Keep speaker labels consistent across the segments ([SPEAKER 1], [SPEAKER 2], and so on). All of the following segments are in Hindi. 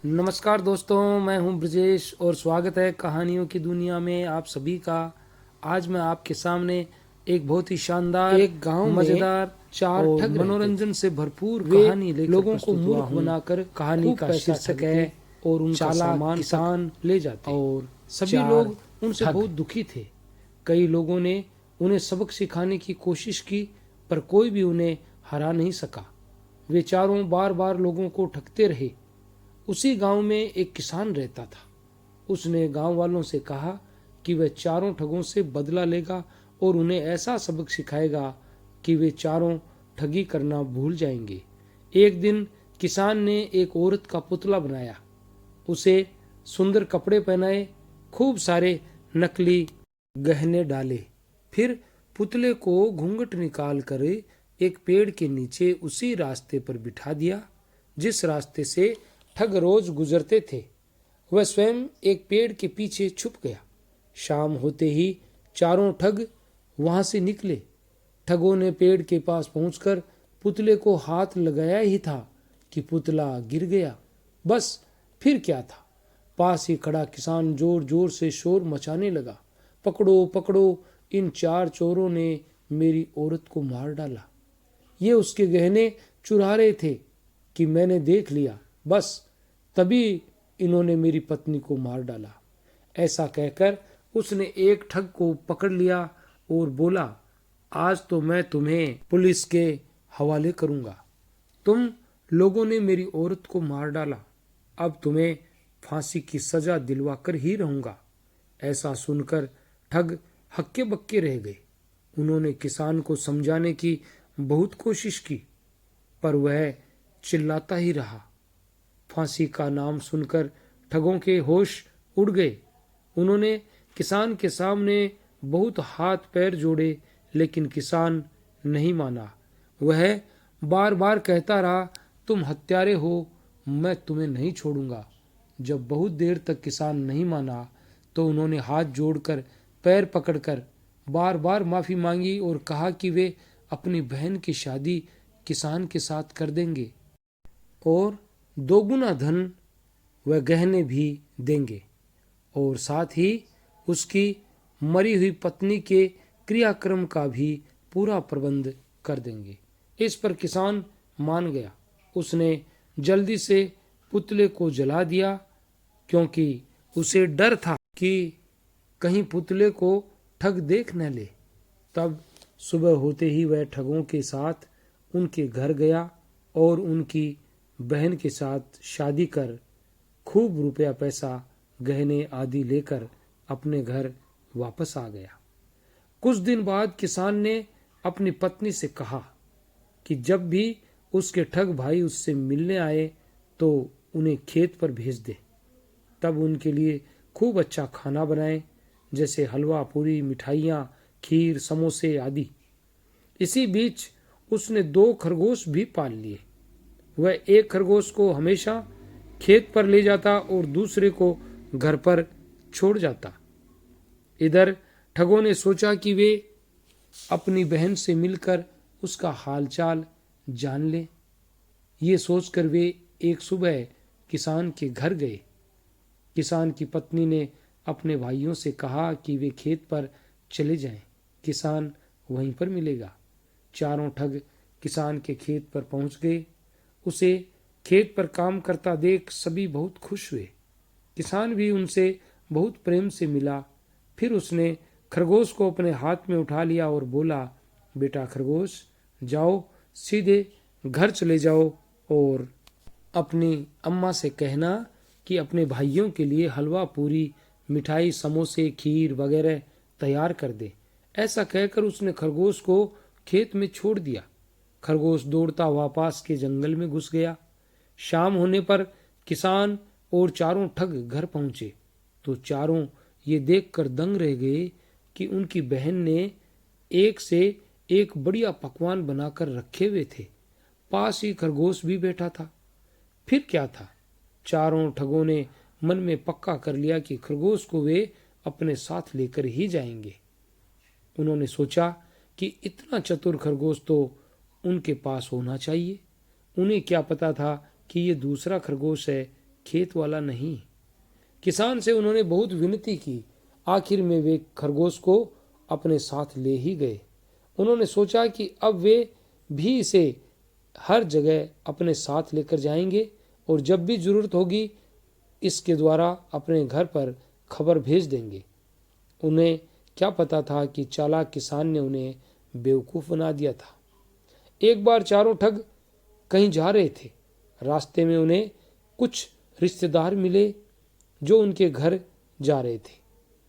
[SPEAKER 1] नमस्कार दोस्तों, मैं हूं ब्रजेश और स्वागत है कहानियों की दुनिया में आप सभी का। आज मैं आपके सामने एक बहुत ही शानदार,
[SPEAKER 2] एक गांव में
[SPEAKER 1] मजेदार
[SPEAKER 2] चार
[SPEAKER 1] और
[SPEAKER 2] ठग रहते
[SPEAKER 1] मनोरंजन
[SPEAKER 2] थे।
[SPEAKER 1] से भरपूर
[SPEAKER 2] वे
[SPEAKER 1] कहानी लेकर
[SPEAKER 2] लोगों को
[SPEAKER 1] प्रस्तुत हुआ
[SPEAKER 2] मूर्ख
[SPEAKER 1] हूँ।
[SPEAKER 2] बनाकर
[SPEAKER 1] कहानी
[SPEAKER 2] खूब
[SPEAKER 1] का
[SPEAKER 2] पैसा
[SPEAKER 1] शीर्षक
[SPEAKER 2] ठगते
[SPEAKER 1] है
[SPEAKER 2] और उनका
[SPEAKER 1] चालाक
[SPEAKER 2] सामान
[SPEAKER 1] किसान
[SPEAKER 2] तक ले जाते।
[SPEAKER 1] और सभी
[SPEAKER 2] चार
[SPEAKER 1] लोग उनसे
[SPEAKER 2] ठग।
[SPEAKER 1] बहुत दुखी थे। कई लोगों ने उन्हें सबक सिखाने की कोशिश की, पर कोई भी उन्हें हरा नहीं सका। वे चारों बार बार लोगों को ठगते रहे। उसी गांव में एक किसान रहता था। उसने गांव वालों से कहा कि वह चारों ठगों से बदला लेगा और उन्हें ऐसा सबक सिखाएगा कि वे चारों ठगी करना भूल जाएंगे। एक दिन किसान ने एक औरत का पुतला बनाया, उसे सुंदर कपड़े पहनाए, खूब सारे नकली गहने डाले। फिर पुतले को घूंघट निकाल कर एक पेड़ के नीचे उसी रास्ते पर बिठा दिया जिस रास्ते से ठग रोज गुजरते थे। वह स्वयं एक पेड़ के पीछे छुप गया। शाम होते ही चारों ठग वहां से निकले। ठगों ने पेड़ के पास पहुंचकर पुतले को हाथ लगाया ही था कि पुतला गिर गया। बस फिर क्या था, पास ही खड़ा किसान जोर जोर से शोर मचाने लगा, पकड़ो पकड़ो, इन चार चोरों ने मेरी औरत को मार डाला। ये उसके गहने चुरा रहे थे कि मैंने देख लिया। बस तभी इन्होंने मेरी पत्नी को मार डाला। ऐसा कहकर उसने एक ठग को पकड़ लिया और बोला, आज तो मैं तुम्हें पुलिस के हवाले करूंगा। तुम लोगों ने मेरी औरत को मार डाला, अब तुम्हें फांसी की सजा दिलवा कर ही रहूंगा। ऐसा सुनकर ठग हक्के बक्के रह गए। उन्होंने किसान को समझाने की बहुत कोशिश की, पर वह चिल्लाता ही रहा। फांसी का नाम सुनकर ठगों के होश उड़ गए। उन्होंने किसान के सामने बहुत हाथ पैर जोड़े, लेकिन किसान नहीं माना। वह बार बार कहता रहा, तुम हत्यारे हो, मैं तुम्हें नहीं छोड़ूंगा। जब बहुत देर तक किसान नहीं माना तो उन्होंने हाथ जोड़कर, पैर पकड़कर बार बार माफी मांगी और कहा कि वे अपनी बहन की शादी किसान के साथ कर देंगे और दोगुना धन व गहने भी देंगे और साथ ही उसकी मरी हुई पत्नी के क्रियाक्रम का भी पूरा प्रबंध कर देंगे। इस पर किसान मान गया। उसने जल्दी से पुतले को जला दिया, क्योंकि उसे डर था कि कहीं पुतले को ठग देख न ले। तब सुबह होते ही वह ठगों के साथ उनके घर गया और उनकी बहन के साथ शादी कर खूब रुपया पैसा गहने आदि लेकर अपने घर वापस आ गया। कुछ दिन बाद किसान ने अपनी पत्नी से कहा कि जब भी उसके ठग भाई उससे मिलने आए तो उन्हें खेत पर भेज दे। तब उनके लिए खूब अच्छा खाना बनाए, जैसे हलवा पूरी, मिठाइयाँ, खीर, समोसे आदि। इसी बीच उसने 2 खरगोश भी पाल लिए। वह एक खरगोश को हमेशा खेत पर ले जाता और दूसरे को घर पर छोड़ जाता। इधर ठगों ने सोचा कि वे अपनी बहन से मिलकर उसका हालचाल जान ले। ये सोचकर वे एक सुबह किसान के घर गए। किसान की पत्नी ने अपने भाइयों से कहा कि वे खेत पर चले जाएं, किसान वहीं पर मिलेगा। चारों ठग किसान के खेत पर पहुंच गए। उसे खेत पर काम करता देख सभी बहुत खुश हुए। किसान भी उनसे बहुत प्रेम से मिला। फिर उसने खरगोश को अपने हाथ में उठा लिया और बोला, बेटा खरगोश, जाओ सीधे घर चले जाओ और अपनी अम्मा से कहना कि अपने भाइयों के लिए हलवा पूरी, मिठाई, समोसे, खीर वगैरह तैयार कर दे। ऐसा कहकर उसने खरगोश को खेत में छोड़ दिया। खरगोश दौड़ता हुआ पास के जंगल में घुस गया। शाम होने पर किसान और चारों ठग घर पहुंचे तो चारों ये देखकर दंग रह गए कि उनकी बहन ने एक से एक बढ़िया पकवान बनाकर रखे हुए थे। पास ही खरगोश भी बैठा था। फिर क्या था, चारों ठगों ने मन में पक्का कर लिया कि खरगोश को वे अपने साथ लेकर ही जाएंगे। उन्होंने सोचा कि इतना चतुर खरगोश तो उनके पास होना चाहिए। उन्हें क्या पता था कि ये दूसरा खरगोश है खेत वाला नहीं। किसान से उन्होंने बहुत विनती की। आखिर में वे खरगोश को अपने साथ ले ही गए। उन्होंने सोचा कि अब वे भी इसे हर जगह अपने साथ लेकर जाएंगे और जब भी जरूरत होगी इसके द्वारा अपने घर पर खबर भेज देंगे। उन्हें क्या पता था कि चालाक किसान ने उन्हें बेवकूफ़ बना दिया था। एक बार चारों ठग कहीं जा रहे थे। रास्ते में उन्हें कुछ रिश्तेदार मिले जो उनके घर जा रहे थे।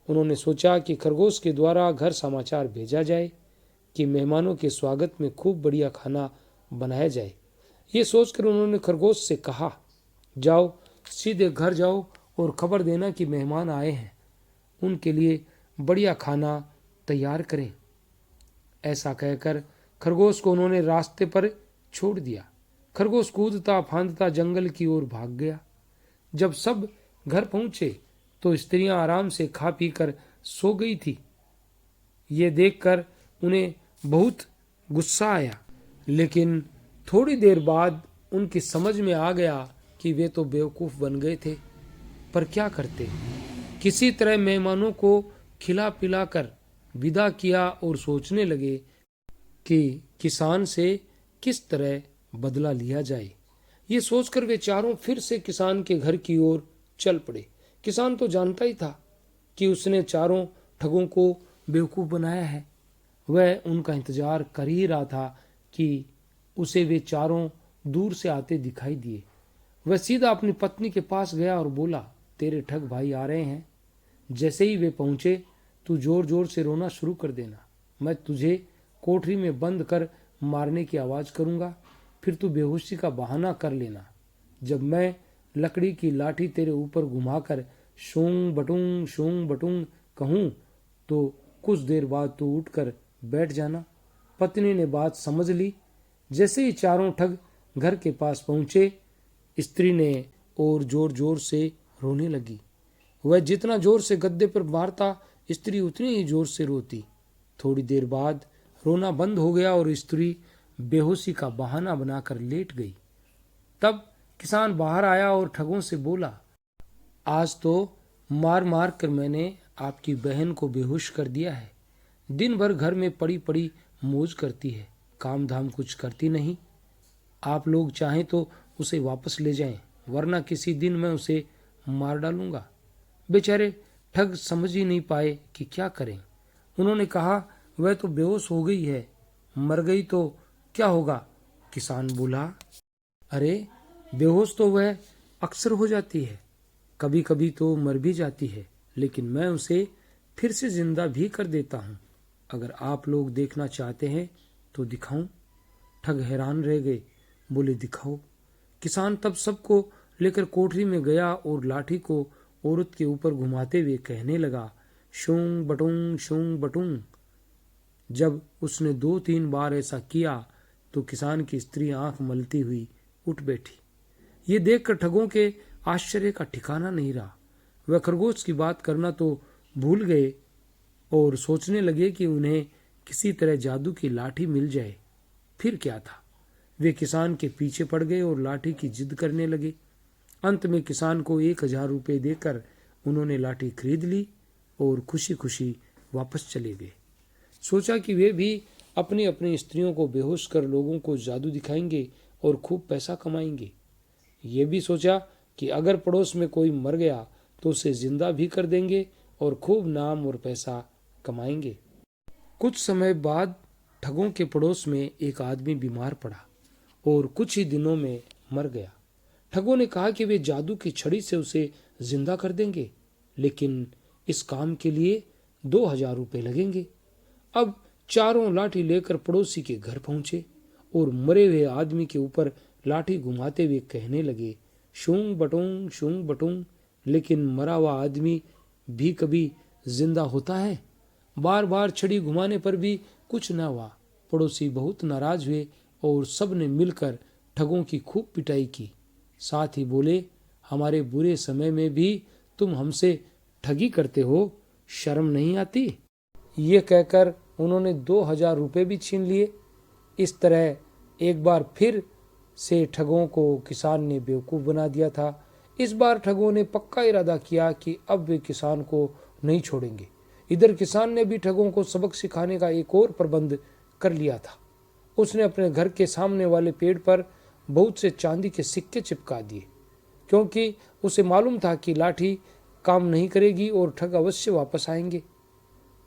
[SPEAKER 1] उन्होंने सोचा कि खरगोश के द्वारा घर समाचार भेजा जाए कि मेहमानों के स्वागत में खूब बढ़िया खाना बनाया जाए। ये सोचकर उन्होंने खरगोश से कहा, जाओ सीधे घर जाओ और खबर देना कि मेहमान आए हैं, उनके लिए बढ़िया खाना तैयार करें। ऐसा कहकर खरगोश को उन्होंने रास्ते पर छोड़ दिया। खरगोश कूदता फांदता जंगल की ओर भाग गया। जब सब घर पहुंचे तो स्त्रियां आराम से खा पी कर सो गई थी। ये देखकर उन्हें बहुत गुस्सा आया, लेकिन थोड़ी देर बाद उनकी समझ में आ गया कि वे तो बेवकूफ़ बन गए थे। पर क्या करते, किसी तरह मेहमानों को खिला पिला कर विदा किया और सोचने लगे कि किसान से किस तरह बदला लिया जाए। ये सोचकर वे चारों फिर से किसान के घर की ओर चल पड़े। किसान तो जानता ही था कि उसने चारों ठगों को बेवकूफ़ बनाया है। वह उनका इंतजार कर ही रहा था कि उसे वे चारों दूर से आते दिखाई दिए। वह सीधा अपनी पत्नी के पास गया और बोला, तेरे ठग भाई आ रहे हैं। जैसे ही वे पहुंचे तू जोर जोर से रोना शुरू कर देना। मैं तुझे कोठरी में बंद कर मारने की आवाज करूंगा, फिर तू बेहोशी का बहाना कर लेना। जब मैं लकड़ी की लाठी तेरे ऊपर घुमाकर शूंग बटूंग कहूं तो कुछ देर बाद तू उठकर बैठ जाना। पत्नी ने बात समझ ली। जैसे ही चारों ठग घर के पास पहुंचे, स्त्री ने और जोर जोर से रोने लगी। वह जितना जोर से गद्दे पर मारता, स्त्री उतनी ही जोर से रोती। थोड़ी देर बाद रोना बंद हो गया और स्त्री बेहोशी का बहाना बनाकर लेट गई। तब किसान बाहर आया और ठगों से बोला, आज तो मार मार कर मैंने आपकी बहन को बेहोश कर दिया है। दिन भर घर में पड़ी पड़ी मौज करती है, काम धाम कुछ करती नहीं। आप लोग चाहें तो उसे वापस ले जाएं, वरना किसी दिन मैं उसे मार डालूंगा। बेचारे ठग समझ ही नहीं पाए कि क्या करें। उन्होंने कहा, वह तो बेहोश हो गई है, मर गई तो क्या होगा। किसान बोला, अरे बेहोश तो वह अक्सर हो जाती है, कभी कभी तो मर भी जाती है, लेकिन मैं उसे फिर से जिंदा भी कर देता हूँ। अगर आप लोग देखना चाहते हैं तो दिखाऊं। ठग हैरान रह गए, बोले दिखाओ। किसान तब सबको लेकर कोठरी में गया और लाठी को औरत के ऊपर घुमाते हुए कहने लगा, शूंग बटूंग। जब उसने 2-3 बार ऐसा किया तो किसान की स्त्री आंख मलती हुई उठ बैठी। ये देखकर ठगों के आश्चर्य का ठिकाना नहीं रहा। वह खरगोश की बात करना तो भूल गए और सोचने लगे कि उन्हें किसी तरह जादू की लाठी मिल जाए। फिर क्या था, वे किसान के पीछे पड़ गए और लाठी की जिद करने लगे। अंत में किसान को 1000 रुपये देकर उन्होंने लाठी खरीद ली और खुशी खुशी वापस चले गए। सोचा कि वे भी अपनी अपनी स्त्रियों को बेहोश कर लोगों को जादू दिखाएंगे और खूब पैसा कमाएंगे। ये भी सोचा कि अगर पड़ोस में कोई मर गया तो उसे जिंदा भी कर देंगे और खूब नाम और पैसा कमाएंगे। कुछ समय बाद ठगों के पड़ोस में एक आदमी बीमार पड़ा और कुछ ही दिनों में मर गया। ठगों ने कहा कि वे जादू की छड़ी से उसे जिंदा कर देंगे, लेकिन इस काम के लिए 2000 रुपये लगेंगे। अब चारों लाठी लेकर पड़ोसी के घर पहुंचे और मरे हुए आदमी के ऊपर लाठी घुमाते हुए कहने लगे, शूंग बटूंग। लेकिन मरा हुआ आदमी भी कभी जिंदा होता है? बार बार छड़ी घुमाने पर भी कुछ न हुआ। पड़ोसी बहुत नाराज हुए और सब ने मिलकर ठगों की खूब पिटाई की। साथ ही बोले, हमारे बुरे समय में भी तुम हमसे ठगी करते हो, शर्म नहीं आती? ये कहकर उन्होंने 2000 रुपये भी छीन लिए। इस तरह एक बार फिर से ठगों को किसान ने बेवकूफ़ बना दिया था। इस बार ठगों ने पक्का इरादा किया कि अब वे किसान को नहीं छोड़ेंगे। इधर किसान ने भी ठगों को सबक सिखाने का एक और प्रबंध कर लिया था। उसने अपने घर के सामने वाले पेड़ पर बहुत से चांदी के सिक्के चिपका दिए, क्योंकि उसे मालूम था कि लाठी काम नहीं करेगी और ठग अवश्य वापस आएंगे।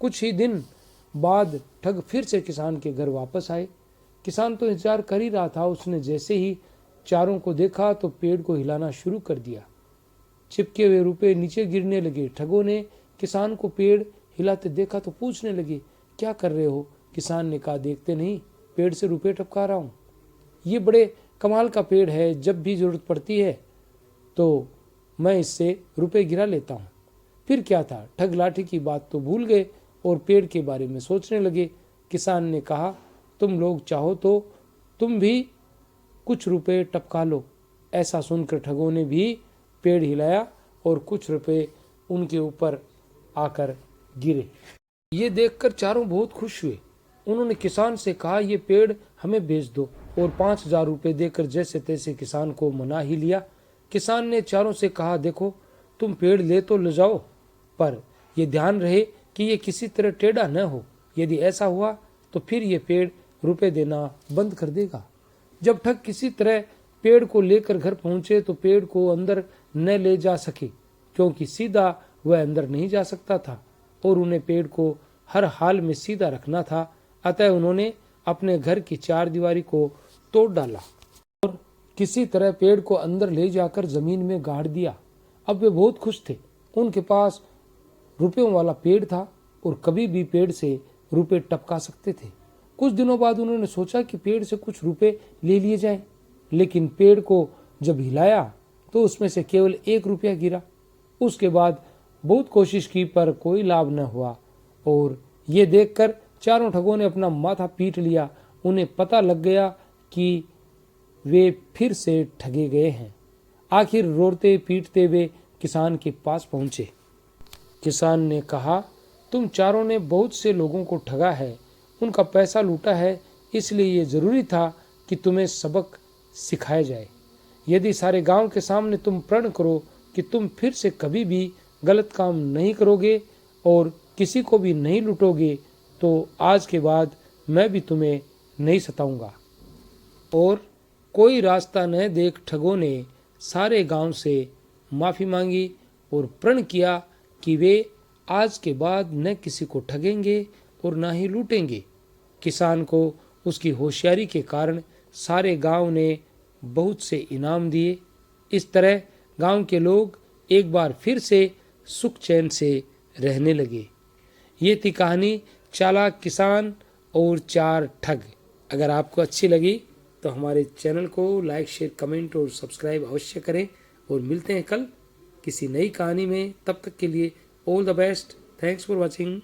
[SPEAKER 1] कुछ ही दिन बाद ठग फिर से किसान के घर वापस आए। किसान तो इंतजार कर ही रहा था। उसने जैसे ही चारों को देखा तो पेड़ को हिलाना शुरू कर दिया। चिपके हुए रुपए नीचे गिरने लगे। ठगों ने किसान को पेड़ हिलाते देखा तो पूछने लगे, क्या कर रहे हो? किसान ने कहा, देखते नहीं, पेड़ से रुपए टपका रहा हूं। ये बड़े कमाल का पेड़ है, जब भी जरूरत पड़ती है तो मैं इससे रुपए गिरा लेता हूँ। फिर क्या था, ठग लाठी की बात तो भूल गए और पेड़ के बारे में सोचने लगे। किसान ने कहा, तुम लोग चाहो तो तुम भी कुछ रुपए टपका लो। ऐसा सुनकर ठगों ने भी पेड़ हिलाया और कुछ रुपए उनके ऊपर आकर गिरे। ये देखकर चारों बहुत खुश हुए। उन्होंने किसान से कहा, ये पेड़ हमें बेच दो, और 5,000 रुपए देकर जैसे तैसे किसान को मना ही लिया। किसान ने चारों से कहा, देखो तुम पेड़ ले तो ले जाओ, पर यह ध्यान रहे कि ये किसी तरह टेढ़ा न हो। यदि ऐसा हुआ तो फिर ये पेड़ रुपए देना बंद कर देगा। जब ठग किसी तरह पेड़ को लेकर घर पहुंचे तो पेड़ को अंदर न ले जा सके, क्योंकि सीधा वह अंदर नहीं जा सकता था और उन्हें पेड़ को हर हाल में सीधा रखना था। अतः उन्होंने अपने घर की चारदीवारी को तोड़ डाला और किसी तरह पेड़ को अंदर ले जाकर जमीन में गाड़ दिया। अब वे बहुत खुश थे। उनके पास रुपयों वाला पेड़ था और कभी भी पेड़ से रुपए टपका सकते थे। कुछ दिनों बाद उन्होंने सोचा कि पेड़ से कुछ रुपए ले लिए जाएं, लेकिन पेड़ को जब हिलाया तो उसमें से केवल 1 रुपया गिरा। उसके बाद बहुत कोशिश की पर कोई लाभ न हुआ और ये देखकर चारों ठगों ने अपना माथा पीट लिया। उन्हें पता लग गया कि वे फिर से ठगे गए हैं। आखिर रोते पीटते वे किसान के पास पहुंचे। किसान ने कहा, तुम चारों ने बहुत से लोगों को ठगा है, उनका पैसा लूटा है, इसलिए ये जरूरी था कि तुम्हें सबक सिखाया जाए। यदि सारे गांव के सामने तुम प्रण करो कि तुम फिर से कभी भी गलत काम नहीं करोगे और किसी को भी नहीं लूटोगे, तो आज के बाद मैं भी तुम्हें नहीं सताऊंगा। और कोई रास्ता न देख ठगों ने सारे गांव से माफी मांगी और प्रण किया कि वे आज के बाद न किसी को ठगेंगे और न ही लूटेंगे। किसान को उसकी होशियारी के कारण सारे गांव ने बहुत से इनाम दिए। इस तरह गांव के लोग एक बार फिर से सुख चैन से रहने लगे। ये थी कहानी चालाक किसान और 4 ठग। अगर आपको अच्छी लगी तो हमारे चैनल को लाइक, शेयर, कमेंट और सब्सक्राइब अवश्य करें और मिलते हैं कल किसी नई कहानी में। तब तक के लिए all the best. Thanks for watching.